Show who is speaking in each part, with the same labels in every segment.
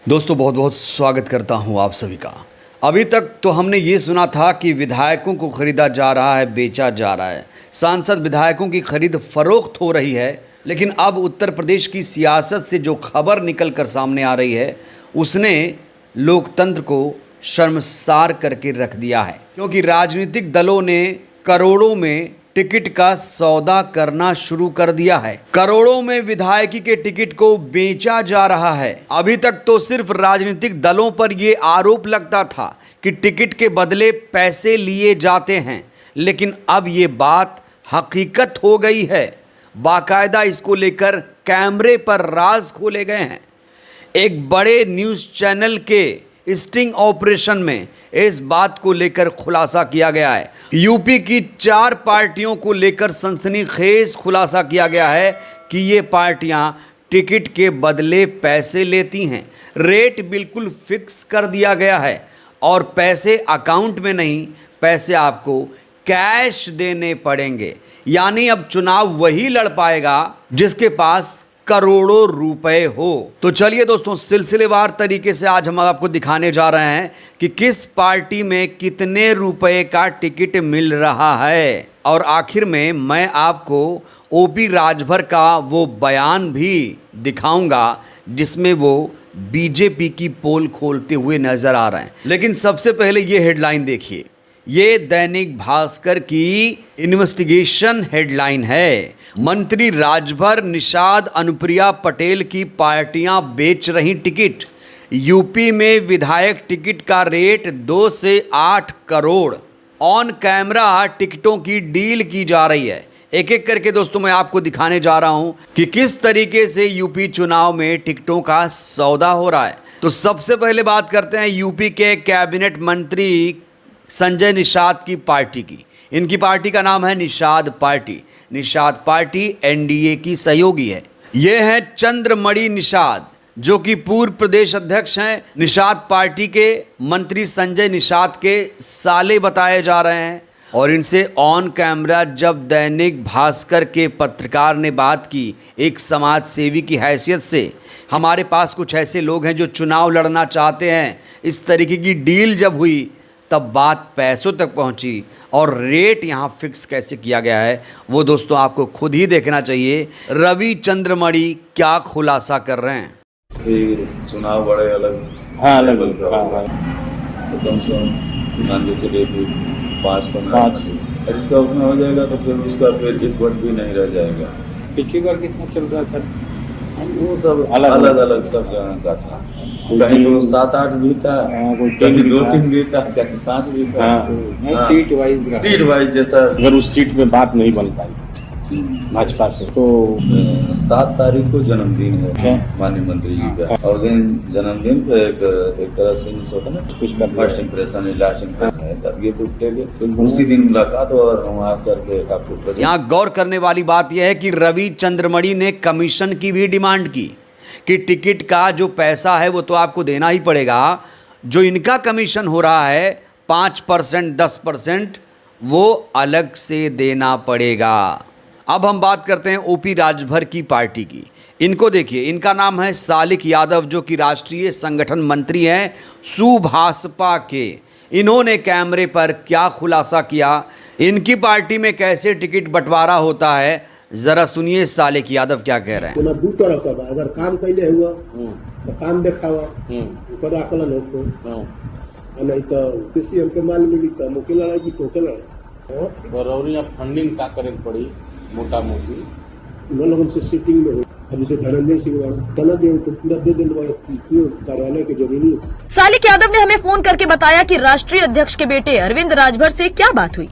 Speaker 1: दोस्तों बहुत बहुत स्वागत करता हूं आप सभी का। अभी तक तो हमने ये सुना था कि विधायकों को खरीदा जा रहा है, बेचा जा रहा है, सांसद विधायकों की खरीद फरोख्त हो रही है। लेकिन अब उत्तर प्रदेश की सियासत से जो खबर निकल कर सामने आ रही है उसने लोकतंत्र को शर्मसार करके रख दिया है, क्योंकि राजनीतिक दलों ने करोड़ों में टिकट का सौदा करना शुरू कर दिया है। करोड़ों में विधायकी के टिकट को बेचा जा रहा है। अभी तक तो सिर्फ राजनीतिक दलों पर यह आरोप लगता था कि टिकट के बदले पैसे लिए जाते हैं, लेकिन अब ये बात हकीकत हो गई है। बाकायदा इसको लेकर कैमरे पर राज खोले गए हैं। एक बड़े न्यूज़ चैनल के स्टिंग ऑपरेशन में इस बात को लेकर खुलासा किया गया है। यूपी की 4 पार्टियों को लेकर सनसनीखेज खुलासा किया गया है कि ये पार्टियां टिकट के बदले पैसे लेती हैं। रेट बिल्कुल फिक्स कर दिया गया है और पैसे अकाउंट में नहीं, पैसे आपको कैश देने पड़ेंगे। यानी अब चुनाव वही लड़ पाएगा जिसके पास करोड़ों रुपए हो। तो चलिए दोस्तों, सिलसिलेवार तरीके से आज हम आपको दिखाने जा रहे हैं कि किस पार्टी में कितने रुपए का टिकट मिल रहा है। और आखिर में मैं आपको ओपी राजभर का वो बयान भी दिखाऊंगा जिसमें वो बीजेपी की पोल खोलते हुए नजर आ रहे हैं। लेकिन सबसे पहले ये हेडलाइन देखिए। ये दैनिक भास्कर की इन्वेस्टिगेशन हेडलाइन है। मंत्री राजभर, निषाद, अनुप्रिया पटेल की पार्टियां बेच रही टिकट। यूपी में विधायक टिकट का रेट 2 से 8 करोड़। ऑन कैमरा टिकटों की डील की जा रही है। एक एक करके दोस्तों मैं आपको दिखाने जा रहा हूं कि किस तरीके से यूपी चुनाव में टिकटों का सौदा हो रहा है। तो सबसे पहले बात करते हैं यूपी के कैबिनेट मंत्री संजय निषाद की पार्टी की। इनकी पार्टी का नाम है Nishad party. Nishad party NDA की सहयोगी है। ये है चंद्रमणि निषाद, जो कि पूर्व प्रदेश अध्यक्ष हैं। निषाद पार्टी के मंत्री संजय निषाद के साले बताए जा रहे हैं। और इनसे ऑन कैमरा जब दैनिक भास्कर के पत्रकार ने बात की, एक समाज सेवी की हैसियत से, हमारे पास कुछ ऐसे लोग हैं जो चुनाव लड़ना चाहते हैं, इस तरीके की डील जब हुई तब बात पैसों तक पहुंची। और रेट यहां फिक्स कैसे किया गया है वो दोस्तों आपको खुद ही देखना चाहिए। रवि चंद्रमणि क्या खुलासा कर रहे हैं।
Speaker 2: चुनाव बड़े अलग
Speaker 3: अलग
Speaker 2: तो कम से कम मान के चलिए कि 5 इसका उसमें हो जाएगा तो फिर उसका फिर एक वोट भी नहीं रह जाएगा।
Speaker 3: पिछली बार कितना चल रहा था?
Speaker 2: वो सब अलग अलग सब जगह का था। कहीं तो 7-8 भी था, कहीं 2-3 भी था, कहीं 5 भी था। सीट वाइज जैसा
Speaker 3: अगर उस सीट पे बात नहीं बन पाई भाजपा से तो
Speaker 2: 7 तारीख को जन्मदिन है माननीय मंत्री जी का। और दिन जन्मदिन पे एक तरह से होता ना, कुछ का फर्स्ट इम्प्रेशन लास्ट इम्प्रेशन है, तब ये तो उसी दिन मुलाकात और हम आप करके आपको।
Speaker 1: यहाँ गौर करने वाली बात यह है कि रवि चंद्रमणि ने कमीशन की भी डिमांड की कि टिकट का जो पैसा है वो तो आपको देना ही पड़ेगा। जो इनका कमीशन हो रहा है 5%, 10%, वो अलग से देना पड़ेगा। अब हम बात करते हैं ओपी राजभर की पार्टी की। इनको देखिए, इनका नाम है सालिक यादव, जो कि राष्ट्रीय संगठन मंत्री हैं सुभाषपा के। इन्होंने कैमरे पर क्या खुलासा किया, इनकी पार्टी में कैसे टिकट बंटवारा होता है, जरा सुनिए सालिक यादव क्या कह रहे हैं।
Speaker 4: दू तरह का बा। अगर काम कैले हुआ तो काम देखावा, ऊपर आकलन हो, नहीं तो किसी हमके माल मिली तो मुके लड़ाई की टोके लड़ाई।
Speaker 3: फंडिंग का करे पड़ी मोटा मोटी
Speaker 4: उन लोगों से सीटिंग में हो। जैसे धनंजय सिंह वाला तो पूरा 2 दिन कार्यालय के जरूरी।
Speaker 5: सालिक यादव ने हमें फोन करके बताया कि राष्ट्रीय अध्यक्ष के बेटे अरविंद राजभर से क्या बात हुई।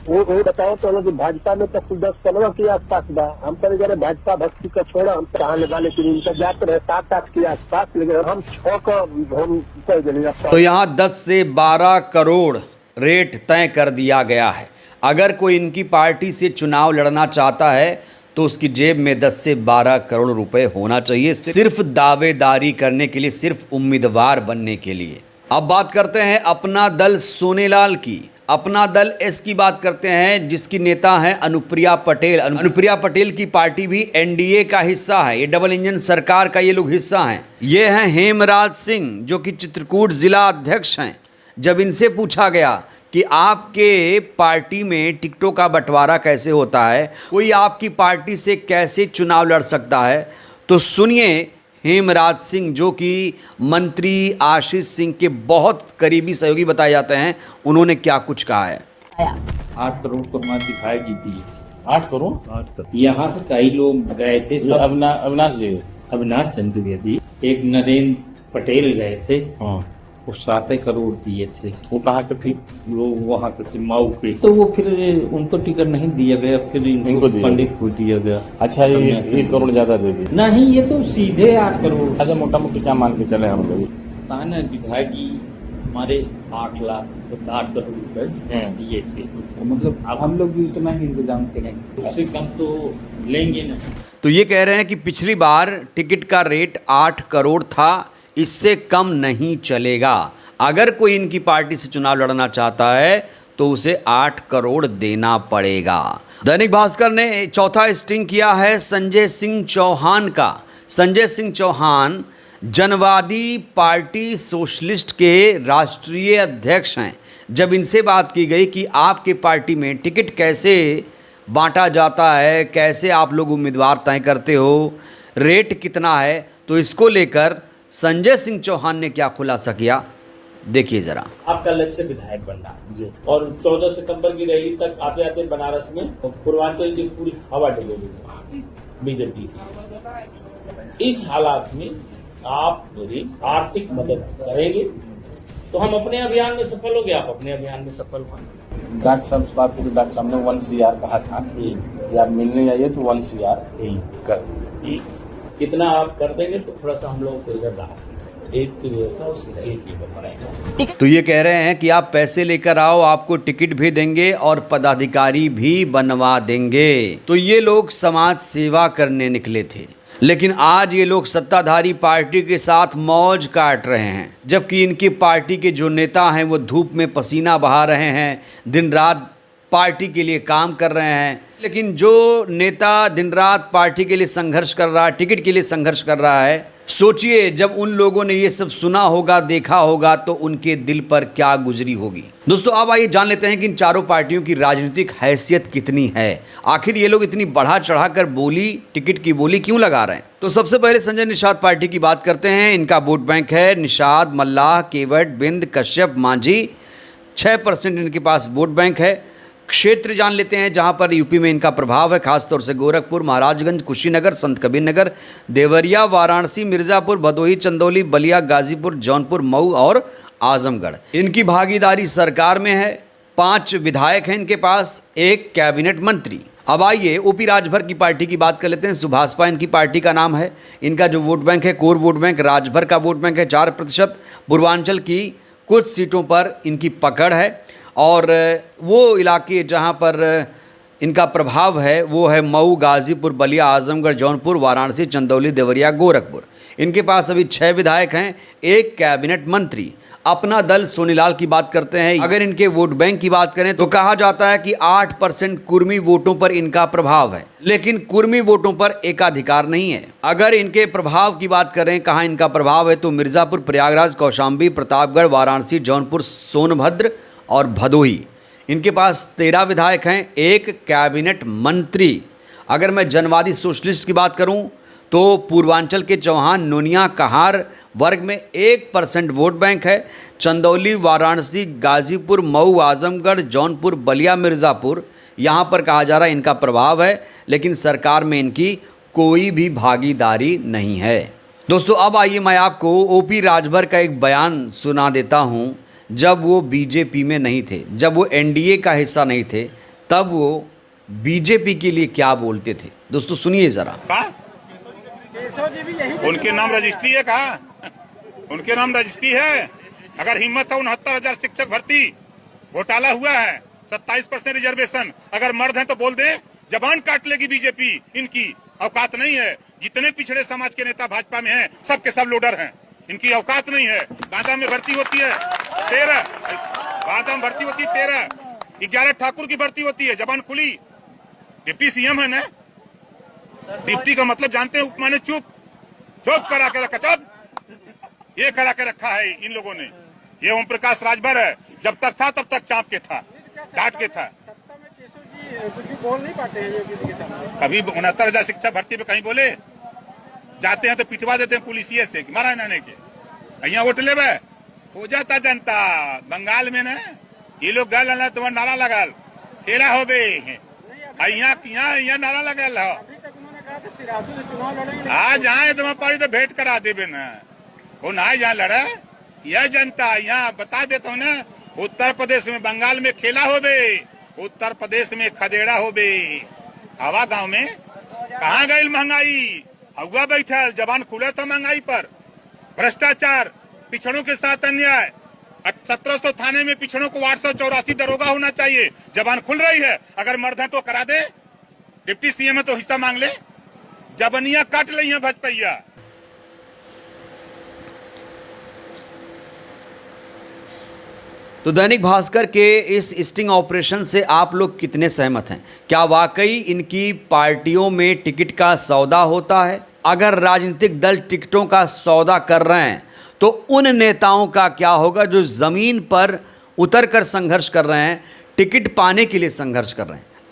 Speaker 4: वो बताओ तो कि भाजपा में तो 10-15 के आसपास बा। हम तो जरा भाजपा भक्ति का छोड़ा, हम चाहने वाले की उनका जाते रहे 7-8 के आसपास, लेकिन हम 6 का हम कर दिया।
Speaker 1: तो यहाँ 10 से 12 करोड़ रेट तय कर दिया गया है। अगर कोई इनकी पार्टी से चुनाव लड़ना चाहता है तो उसकी जेब में 10 से 12 करोड़ रुपए होना चाहिए, सिर्फ दावेदारी करने के लिए, सिर्फ उम्मीदवार बनने के लिए। अब बात करते हैं अपना दल सोनेलाल की। अपना दल एस की बात करते हैं, जिसकी नेता हैं अनुप्रिया पटेल। अनुप्रिया पटेल की पार्टी भी एनडीए का हिस्सा है। ये डबल इंजन सरकार का ये लोग हिस्सा हैं। ये हैं हेमराज सिंह, जो कि चित्रकूट जिला अध्यक्ष हैं। जब इनसे पूछा गया कि आपके पार्टी में टिकटों का बंटवारा कैसे होता है, कोई आपकी पार्टी से कैसे चुनाव लड़ सकता है, तो सुनिए हेमराज सिंह, जो कि मंत्री आशीष सिंह के बहुत करीबी सहयोगी बताए जाते हैं, उन्होंने क्या कुछ कहा है।
Speaker 6: 8 करोड़ तो हमारे दिखाई जीती है।
Speaker 3: 8 करोड़।
Speaker 6: यहाँ से कई लोग गए थे, सब
Speaker 3: अविनाश जी।
Speaker 6: अविनाश चंद्रवेदी, एक नरेंद्र पटेल गए थे,
Speaker 3: हाँ,
Speaker 6: वो 7 करोड़ दिए थे।
Speaker 3: वो कहाँ के थे?
Speaker 6: वो वहाँ के मऊ के, तो वो फिर उनको टिकट नहीं दिया गया, फिर इनको पंडित को दिया गया।
Speaker 3: अच्छा, ये 1 करोड़ ज्यादा दे दी।
Speaker 6: नहीं, ये तो सीधे 8 करोड़।
Speaker 3: अच्छा, मोटा मोटी क्या मान के चले हम लोग?
Speaker 6: ताना विधायक जी हमारे 8 करोड़ रुपए दिए थे। मतलब अब हम लोग भी उतना ही इंतजाम करेंगे, उससे कम तो लेंगे ना।
Speaker 1: तो ये कह रहे हैं कि पिछली बार टिकट का रेट 8 करोड़ था, इससे कम नहीं चलेगा। अगर कोई इनकी पार्टी से चुनाव लड़ना चाहता है तो उसे 8 करोड़ देना पड़ेगा। दैनिक भास्कर ने चौथा स्टिंग किया है संजय सिंह चौहान का। संजय सिंह चौहान जनवादी पार्टी सोशलिस्ट के राष्ट्रीय अध्यक्ष हैं। जब इनसे बात की गई कि आपके पार्टी में टिकट कैसे बांटा जाता है, कैसे आप लोग उम्मीदवार तय करते हो, रेट कितना है, तो इसको लेकर संजय सिंह चौहान ने क्या खुलासा किया, देखिए जरा।
Speaker 7: आपका लक्ष्य विधायक बनना जी, और 14 सितंबर की रैली तक आते आते बनारस में पूर्वांचल की पूरी हवा डुबोगी बीजेपी। इस हालात में आप मेरी आर्थिक मदद करेंगे तो हम अपने अभियान में सफल हो गए, आप अपने अभियान में सफल होंगे।
Speaker 3: डॉक्टर साहब से बात की तो डॉक्टर साहब ने 1 CR कहा था कि आप मिलने आइए तो 1 CR कर।
Speaker 7: कितना आप कर देंगे तो थोड़ा सा हम लोगों को इधर रहा एक की व्यवस्था उसकी एक ही बनाएंगे।
Speaker 1: तो ये कह रहे हैं कि आप पैसे लेकर आओ, आपको टिकट भी देंगे और पदाधिकारी भी बनवा देंगे। तो ये लोग समाज सेवा करने निकले थे, लेकिन आज ये लोग सत्ताधारी पार्टी के साथ मौज काट रहे हैं, जबकि इनकी पार्टी के जो नेता हैं वो धूप में पसीना बहा रहे हैं, दिन रात पार्टी के लिए काम कर रहे हैं। लेकिन जो नेता दिन रात पार्टी के लिए संघर्ष कर रहा है, टिकट के लिए संघर्ष कर रहा है, सोचिए जब उन लोगों ने ये सब सुना होगा, देखा होगा, तो उनके दिल पर क्या गुजरी होगी। दोस्तों, अब आइए जान लेते हैं कि इन चारों पार्टियों की राजनीतिक हैसियत कितनी है। आखिर ये लोग इतनी बढ़ा चढ़ाकर बोली, टिकट की बोली क्यों लगा रहे हैं। तो सबसे पहले संजय निषाद पार्टी की बात करते हैं। इनका वोट बैंक है निषाद, मल्लाह, केवट, बिंद, कश्यप, मांझी। 6% इनके पास वोट बैंक है। क्षेत्र जान लेते हैं जहां पर यूपी में इनका प्रभाव है, खासतौर से गोरखपुर, महाराजगंज, कुशीनगर, संत कबीर नगर, देवरिया, वाराणसी, मिर्ज़ापुर, भदोही, चंदौली, बलिया, गाजीपुर, जौनपुर, मऊ और आजमगढ़। इनकी भागीदारी सरकार में है। 5 विधायक हैं इनके पास, 1 कैबिनेट मंत्री। अब आइए ओपी राजभर की पार्टी की बात कर लेते हैं। सुभाषपा इनकी पार्टी का नाम है। इनका जो वोट बैंक है, कोर वोट बैंक, राजभर का वोट बैंक है 4%। पूर्वांचल की कुछ सीटों पर इनकी पकड़ है और वो इलाके जहां पर इनका प्रभाव है वो है मऊ, गाजीपुर, बलिया, आजमगढ़, जौनपुर, वाराणसी, चंदौली, देवरिया, गोरखपुर। इनके पास अभी 6 विधायक हैं, 1 कैबिनेट मंत्री। अपना दल सोनीलाल की बात करते हैं। अगर इनके वोट बैंक की बात करें तो कहा जाता है कि 8% कुर्मी वोटों पर इनका प्रभाव है, लेकिन कुर्मी वोटों पर एकाधिकार नहीं है। अगर इनके प्रभाव की बात करें, कहाँ इनका प्रभाव है, तो मिर्ज़ापुर, प्रयागराज, कौशाम्बी, प्रतापगढ़, वाराणसी, जौनपुर, सोनभद्र और भदोही। इनके पास 13 विधायक हैं, 1 कैबिनेट मंत्री। अगर मैं जनवादी सोशलिस्ट की बात करूं तो पूर्वांचल के चौहान, नोनिया, कहार वर्ग में 1% वोट बैंक है। चंदौली, वाराणसी, गाजीपुर, मऊ, आजमगढ़, जौनपुर, बलिया, मिर्ज़ापुर, यहाँ पर कहा जा रहा है इनका प्रभाव है, लेकिन सरकार में इनकी कोई भी भागीदारी नहीं है। दोस्तों, अब आइए मैं आपको ओपी राजभर का एक बयान सुना देता हूँ। जब वो बीजेपी में नहीं थे, जब वो एनडीए का हिस्सा नहीं थे, तब वो बीजेपी के लिए क्या बोलते थे। दोस्तों सुनिए जरा।
Speaker 8: उनके नाम रजिस्ट्री है, कहा उनके नाम रजिस्ट्री है। अगर हिम्मत है 69,000 शिक्षक भर्ती घोटाला हुआ है, 27% रिजर्वेशन। अगर मर्द हैं तो बोल दे, जबान काट लेगी बीजेपी। इनकी औकात नहीं है। जितने पिछड़े समाज के नेता भाजपा में हैं, सब के सब लोडर हैं। इनकी औकात नहीं है। बांदा में भर्ती होती है 13, बाद में भर्ती होती 13, 11 ठाकुर की भर्ती होती है, जबान खुली। डिप्टी सीएम है ना, डिप्टी का मतलब जानते हैं, उपमाने चुप करा के रखा, चुप ये करा के रखा है इन लोगों ने। ये ओम प्रकाश राजभर है, जब तक था तब तक चाप के था, डांट के था।
Speaker 3: बोल नहीं पाते हैं किसी के सामने।
Speaker 8: कभी 69,000 शिक्षक भर्ती पे कहीं बोले, जाते हैं तो पिटवा देते हैं पुलिसिये से, मारा इन्होंने के यहाँ वोट ले हो जाता जनता। बंगाल में ना ये लोग गल तुम्हारा नारा लगल खेला हो बे, यहाँ नारा लगल हो, आज आए तुम्हारा पारी तो भेंट करा देवे ना, वो ना यहाँ लड़ा। यह जनता यहाँ बता देता हूँ ना, उत्तर प्रदेश में बंगाल में खेला हो बे, उत्तर प्रदेश में खदेड़ा हो बे। हवा गांव में कहाँ गई महंगाई, हवा बैठल, जबान खुला था महंगाई पर। भ्रष्टाचार, पिछड़ों के साथ अन्याय, 1700 थाने में पिछड़ों को 884 दरोगा होना चाहिए, जबान खुल रही है। अगर मर्द है तो करा दे, डिप्टी सीएम है तो हिस्सा मांग ले, जबनिया काट ली है भजपैया।
Speaker 1: तो दैनिक भास्कर के इस स्टिंग ऑपरेशन से आप लोग कितने सहमत हैं? क्या वाकई इनकी पार्टियों में टिकट का सौदा होता है? अगर राजनीतिक दल टिकटों का सौदा कर रहे हैं तो उन नेताओं का क्या होगा जो ज़मीन पर उतरकर संघर्ष कर रहे हैं, टिकट पाने के लिए संघर्ष कर रहे हैं?